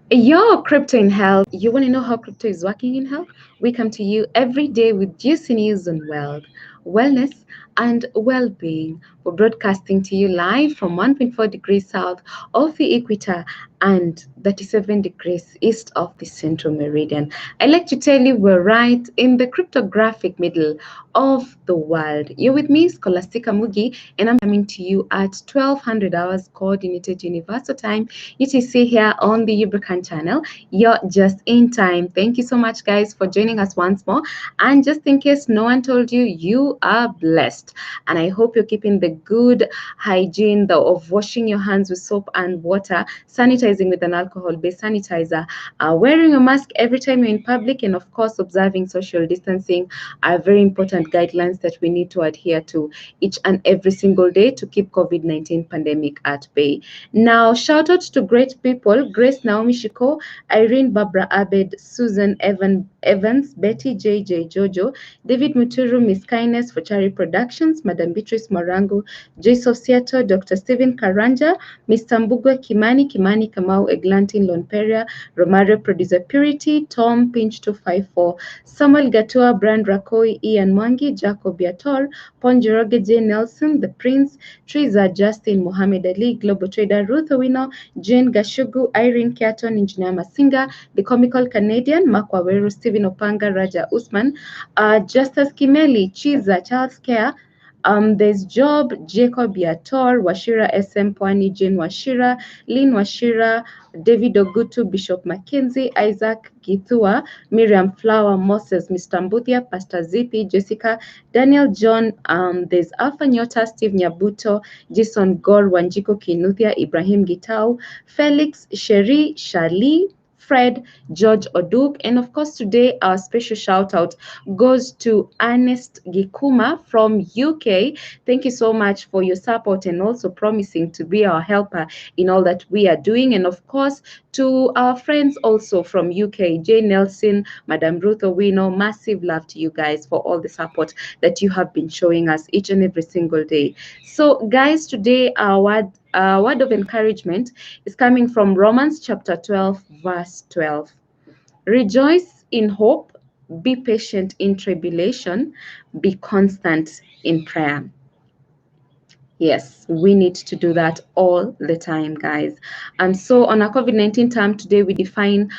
Your crypto in health. You want to know how crypto is working in health? We come to you every day with juicy news on wealth, wellness, and well-being. We're broadcasting to you live from 1.4 degrees south of the equator and 37 degrees east of the central meridian. I like to tell you we're right in the cryptographic middle of the world. You're with me, Scholastica Mugi, and I'm coming to you at 1200 hours coordinated universal time UTC here on the Ubrica channel. You're just in time. Thank you so much, guys, for joining us once more. And just in case no one told you, you are blessed. And I hope you're keeping the good hygiene of washing your hands with soap and water, sanitizing with an alcohol-based sanitizer, wearing a mask every time you're in public, and of course, observing social distancing are very important guidelines that we need to adhere to each and every single day to keep COVID-19 pandemic at bay. Now, shout out to great people: Grace Naomi Shiko, Irene Barbara Abed, Susan Evans, Betty JJ Jojo, David Muturu, Miss Kindness for Cherry Productions, Madam Beatrice Morango, Joyce of Seattle, Dr. Stephen Karanja, Mr. Mbugwe Kimani Kamau, Eglantin Lonperia, Romario Producer Purity, Tom Pinch 254, Samuel Gatua, Brand Rakoi, Ian Mwangi, Jacob Yator, Ponjoroge J. Nelson, The Prince, Triza Justin, Mohammed Ali, Global Trader Ruth Owino, Jane Gashugu, Irene Kiaton, Engineer Masinga, The Comical Canadian, Mark Waweru, Stephen Opanga, Raja Usman, Justus Kimeli, Chiza, Charles Care, there's Job, Jacob Yator, Washira SM Pwani, Jane Washira, Lynn Washira, David Ogutu, Bishop Mackenzie, Isaac Githua, Miriam Flower, Moses, Mr. Mbuthia, Pastor Zippy, Jessica, Daniel John, there's Alpha Nyota, Steve Nyabuto, Jason Gor, Wanjiko Kinuthia, Ibrahim Gitau, Felix, Sherry, Shali, Fred, George Oduk, and of course today our special shout out goes to Ernest Gikuma from UK. Thank you so much for your support and also promising to be our helper in all that we are doing. And of course to our friends also from UK, Jay Nelson, Madam Ruth Owino, massive love to you guys for all the support that you have been showing us each and every single day. So guys, today our word of encouragement is coming from Romans chapter 12, verse 12. Rejoice in hope, be patient in tribulation, be constant in prayer. Yes, we need to do that all the time, guys. And so on our COVID-19 term today, we define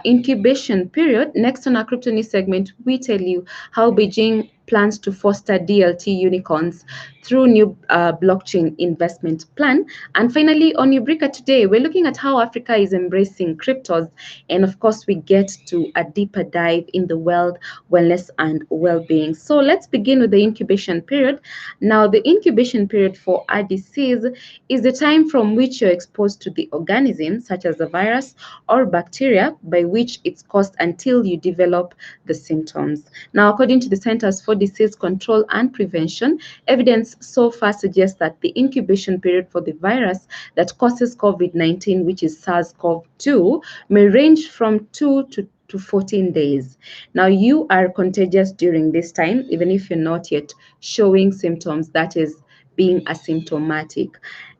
incubation period. Next on our crypto news segment, we tell you how Beijing plans to foster DLT unicorns through new blockchain investment plan. And finally, on Ubrica today, we're looking at how Africa is embracing cryptos. And of course, we get to a deeper dive in the world, wellness, and well-being. So let's begin with the incubation period. Now, the incubation period for a disease is the time from which you're exposed to the organism, such as a virus or bacteria, by which it's caused until you develop the symptoms. Now, according to the Centers for Disease Control and Prevention, evidence so far suggests that the incubation period for the virus that causes COVID-19, which is SARS-CoV-2, may range from 2 to 14 days. Now, you are contagious during this time, even if you're not yet showing symptoms, that is being asymptomatic.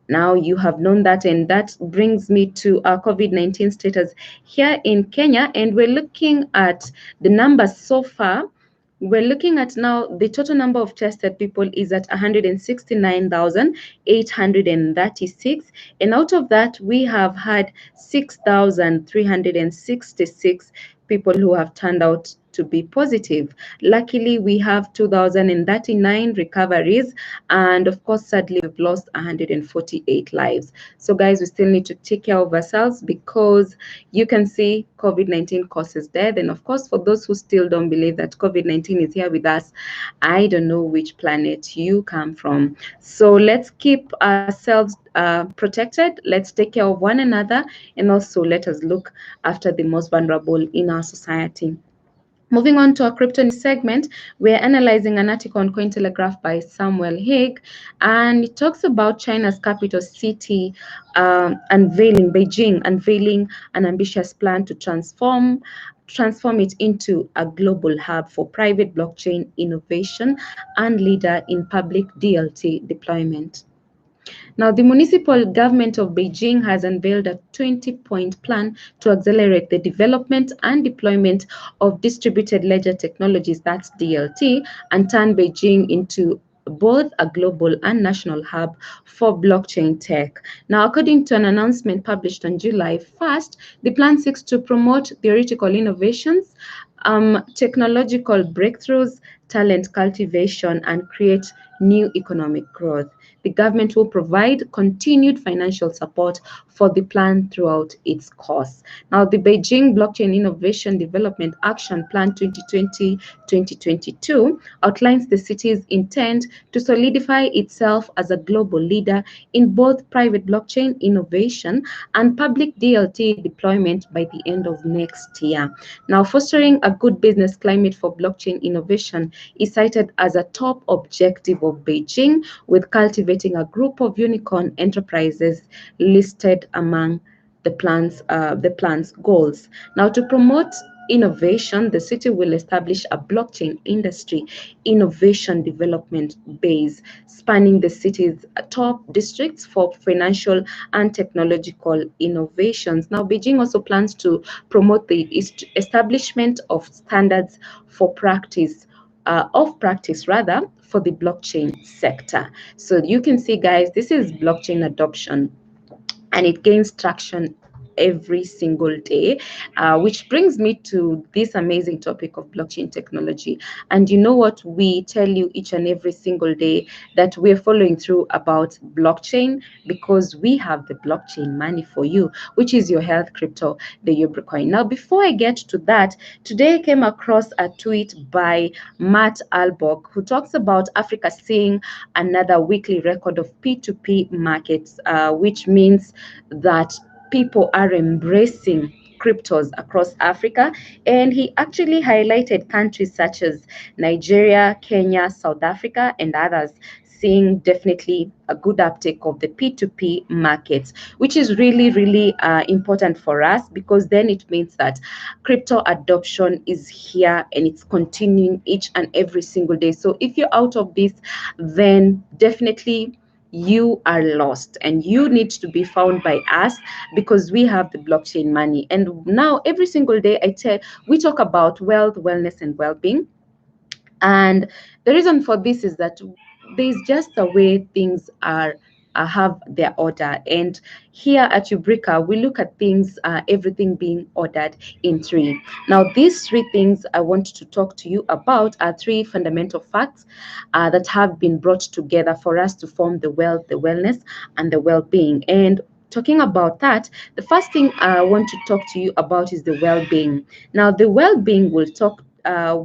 Now you have known that, and that brings me to our COVID-19 status here in Kenya, and we're looking at the numbers so far. We're looking at now the total number of tested people is at 169,836, and out of that we have had 6,366 people who have turned out to be positive. Luckily, we have 2,039 recoveries, and of course, sadly, we've lost 148 lives. So, guys, we still need to take care of ourselves because you can see COVID-19 causes death. And of course, for those who still don't believe that COVID-19 is here with us, I don't know which planet you come from. So let's keep ourselves protected. Let's take care of one another, and also let us look after the most vulnerable in our society. Moving on to our crypto news segment, we're analyzing an article on Cointelegraph by Samuel Hague, and it talks about China's capital city Beijing unveiling an ambitious plan to transform it into a global hub for private blockchain innovation and leader in public DLT deployment. Now, the municipal government of Beijing has unveiled a 20-point plan to accelerate the development and deployment of distributed ledger technologies, that's DLT, and turn Beijing into both a global and national hub for blockchain tech. Now, according to an announcement published on July 1st, the plan seeks to promote theoretical innovations, technological breakthroughs, talent cultivation, and create new economic growth. The government will provide continued financial support for the plan throughout its course. Now, the Beijing Blockchain Innovation Development Action Plan 2020-2022 outlines the city's intent to solidify itself as a global leader in both private blockchain innovation and public DLT deployment by the end of next year. Now, fostering a good business climate for blockchain innovation is cited as a top objective of Beijing, with cultivating a group of unicorn enterprises listed among the plan's goals. Now, to promote innovation, the city will establish a blockchain industry innovation development base spanning the city's top districts for financial and technological innovations. Now, Beijing also plans to promote the establishment of standards for practice of practice rather for the blockchain sector. So you can see, guys, this is blockchain adoption and it gains traction every single day, which brings me to this amazing topic of blockchain technology. And you know what? We tell you each and every single day that we're following through about blockchain because we have the blockchain money for you, which is your health crypto, the Ubricoin. Now, before I get to that, today I came across a tweet by Matt Alborg, who talks about Africa seeing another weekly record of P2P markets, which means that people are embracing cryptos across Africa. And he actually highlighted countries such as Nigeria, Kenya, South Africa, and others seeing definitely a good uptake of the P2P markets, which is really, really important for us because then it means that crypto adoption is here and it's continuing each and every single day. So if you're out of this, then definitely you are lost and you need to be found by us because we have the blockchain money. And now every single day we talk about wealth, wellness, and well-being. And the reason for this is that there's just a way things are have their order. And here at Ubrica, we look at things, everything being ordered in three. Now, these three things I want to talk to you about are three fundamental facts that have been brought together for us to form the wealth, the wellness, and the well-being. And talking about that, the first thing I want to talk to you about is the well-being. Now, the well-being will talk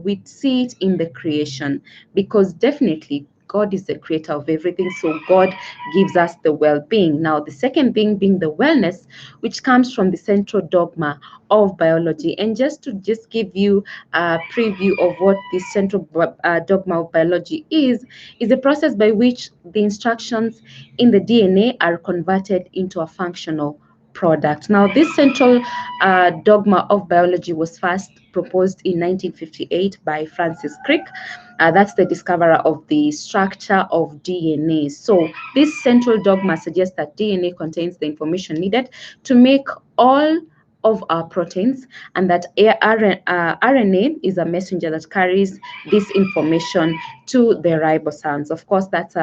we see it in the creation because definitely God is the creator of everything. So God gives us the well-being. Now, the second thing being the wellness, which comes from the central dogma of biology. And just give you a preview of what this central dogma of biology is the process by which the instructions in the DNA are converted into a functional product. Now, this central dogma of biology was first proposed in 1958 by Francis Crick. That's the discoverer of the structure of DNA. So, this central dogma suggests that DNA contains the information needed to make all of our proteins, and that RNA is a messenger that carries this information to the ribosomes. Of course, that's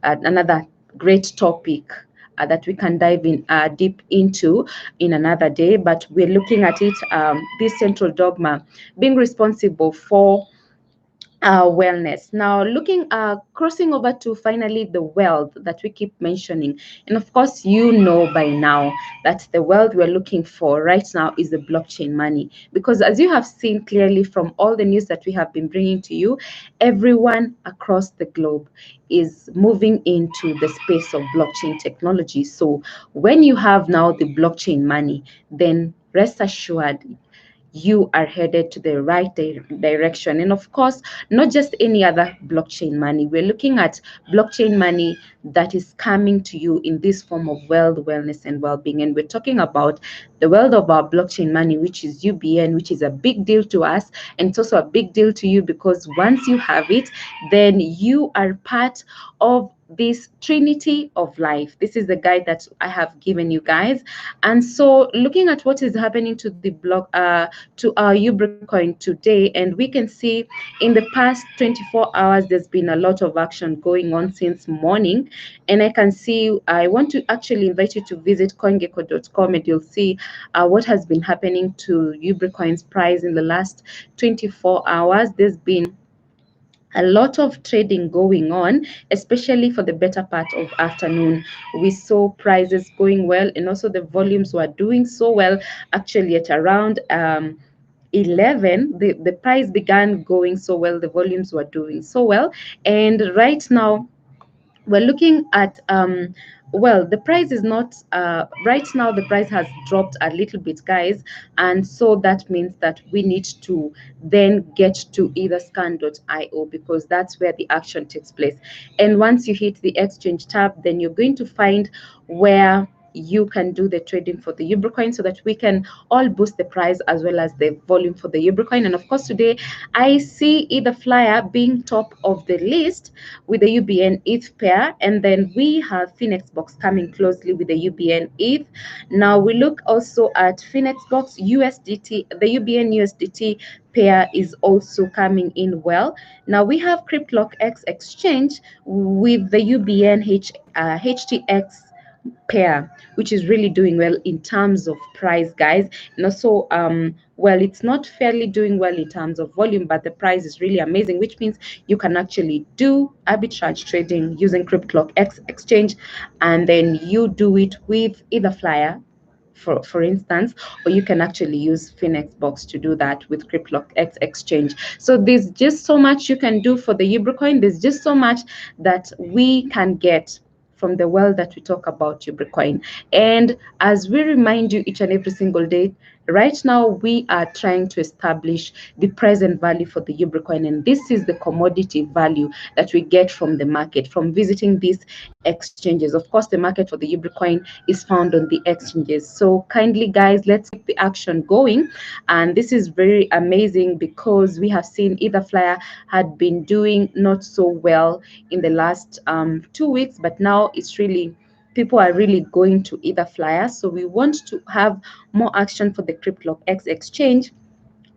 another great topic that we can dive in deep into in another day, but we're looking at it, this central dogma being responsible for wellness. Now, crossing over to finally the wealth that we keep mentioning. And of course, you know by now that the wealth we're looking for right now is the blockchain money. Because as you have seen clearly from all the news that we have been bringing to you, everyone across the globe is moving into the space of blockchain technology. So when you have now the blockchain money, then rest assured you are headed to the right direction. And of course, not just any other blockchain money. We're looking at blockchain money that is coming to you in this form of wealth, wellness, and well-being. And we're talking about the wealth of our blockchain money, which is UBN, which is a big deal to us. And it's also a big deal to you because once you have it, then you are part of this trinity of life. This is the guide that I have given you guys. And so looking at what is happening to the block, to our Ubricoin today, and we can see in the past 24 hours there's been a lot of action going on since morning. And I can see, I want to actually invite you to visit coingecko.com, and you'll see what has been happening to Ubricoin's price in the last 24 hours. There's been a lot of trading going on, especially for the better part of afternoon. We saw prices going well, and also the volumes were doing so well. Actually, at around 11, the price began going so well, the volumes were doing so well. And right now, we're looking at well, the price is not right now, the price has dropped a little bit, guys, and so that means that we need to then get to either scan.io, because that's where the action takes place. And once you hit the exchange tab, then you're going to find where you can do the trading for the Ubricoin, so that we can all boost the price as well as the volume for the Ubricoin. And of course, today I see either flyer being top of the list with the UBN ETH pair, and then we have Finex box coming closely with the UBN ETH. Now we look also at Finex box USDT, the UBN USDT pair is also coming in well. Now we have CryptlockX exchange with the UBN HTX pair, which is really doing well in terms of price, guys. And also, well, it's not fairly doing well in terms of volume, but the price is really amazing, which means you can actually do arbitrage trading using CryptlockX exchange, and then you do it with either flyer, for instance, or you can actually use Finex box to do that with CryptlockX exchange. So there's just so much you can do for the Ubricoin. There's just so much that we can get from the world that we talk about Ubricoin. And as we remind you each and every single day, right now we are trying to establish the present value for the Ubricoin, and this is the commodity value that we get from the market from visiting these exchanges. Of course, the market for the Ubricoin is found on the exchanges. So kindly, guys, let's keep the action going. And this is very amazing because we have seen either flyer had been doing not so well in the last 2 weeks, but now it's really, people are really going to either flyer. So we want to have more action for the CryptlockX exchange,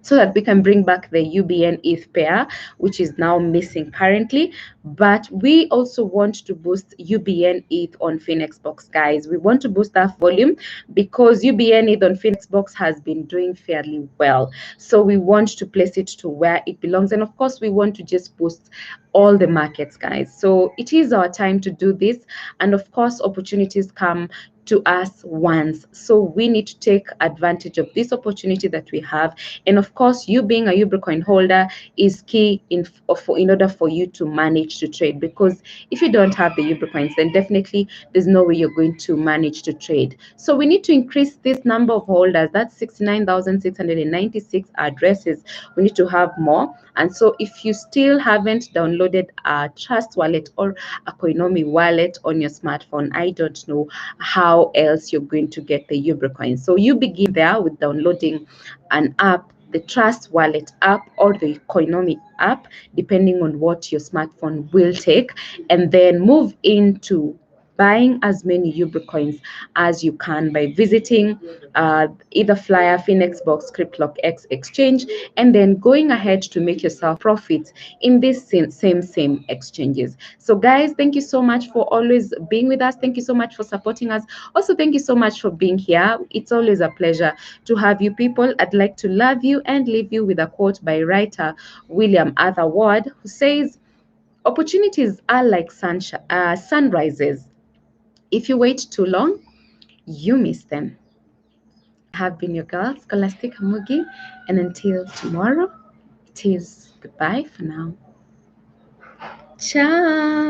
so that we can bring back the UBN ETH pair, which is now missing currently. But we also want to boost UBN ETH on Finex box, guys. We want to boost that volume because UBN ETH on Finex box has been doing fairly well. So we want to place it to where it belongs. And of course, we want to just boost all the markets, guys. So it is our time to do this. And of course, opportunities come to us once. So we need to take advantage of this opportunity that we have. And of course, you being a Ubricoin holder is key in order for you to manage to trade. Because if you don't have the Ubricoins, then definitely there's no way you're going to manage to trade. So we need to increase this number of holders. That's 69,696 addresses. We need to have more. And so if you still haven't downloaded a Trust wallet or a Coinomi wallet on your smartphone, I don't know how else you're going to get the Ubricoin. So you begin there with downloading an app, the Trust Wallet app or the Coinomi app, depending on what your smartphone will take, and then move into buying as many Ubricoins as you can by visiting either Flyer, Finex Box, CryptlockX exchange, and then going ahead to make yourself profits in these same exchanges. So guys, thank you so much for always being with us. Thank you so much for supporting us. Also, thank you so much for being here. It's always a pleasure to have you people. I'd like to love you and leave you with a quote by writer William Arthur Ward, who says, opportunities are like sunrises. If you wait too long, you miss them. I have been your girl, Scholastic Hamugi, and until tomorrow, it is goodbye for now. Ciao.